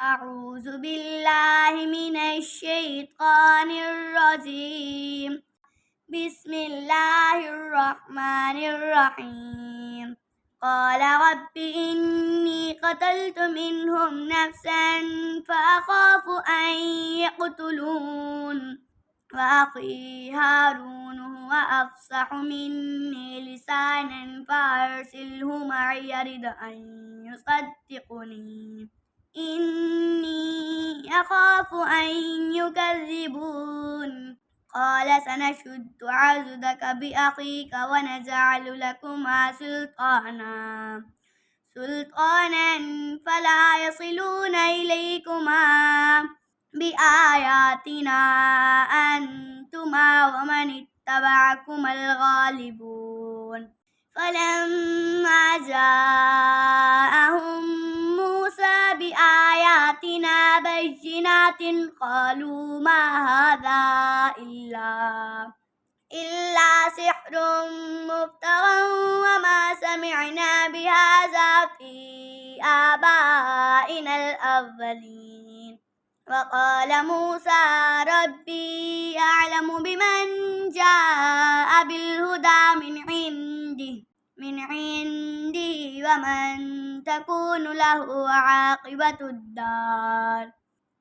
أعوذ بالله من الشيطان الرجيم. بسم الله الرحمن الرحيم. قال رب إني قتلت منهم نفسا فأخاف أن يقتلون وأخي هارون هو أفصح مني لسانا فأرسله معي يرد أن يصدقني إني أخاف أن يكذبون. قال سنشد عضدك بأخيك ونجعل لكما سلطانا فلا يصلون إليكما بآياتنا أنتما ومن اتبعكما الغالبون. فلما جاءهم موسى بآياتنا بينات قالوا ما هذا إلا سحر مفترى وما سمعنا بهذا في آبائنا الأولين. وقال موسى ربي أعلم بمن جاء بالهدى من عنده ومن تكون له عاقبة الدار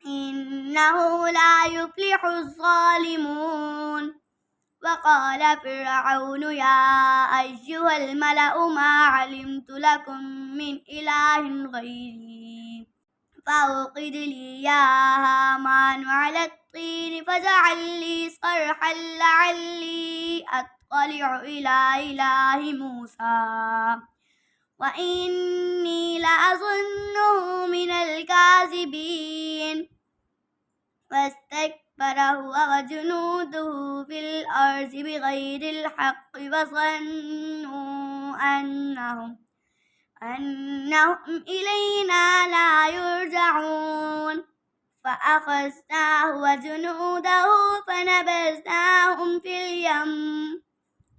إنه لا يفلح الظالمون. وقال فرعون يا أيها الملأ ما علمت لكم من إله غيري فأوقد لي يا هامان على الطين فاجعل لي صرحا لعلي أطلع إلى إله موسى وإني لأظنه من الكاذبين. فاستكبر هو وجنوده في الأرض بغير الحق وظنوا أنهم إلينا لا يرجعون. فأخذناه وجنوده فنبذناهم في اليم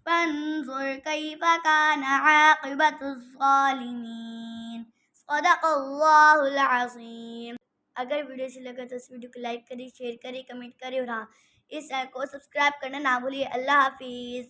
فانظر كيف كان عاقبة الظالمين. صدق الله العظيम. अगर वीडियो अच्छी लगे तो इस वीडियो को लाइक करें, शेयर करें, कमेंट करें और हाँ, इस चैनल को सब्सक्राइब करना ना भूलिए। अल्लाह हाफिज़।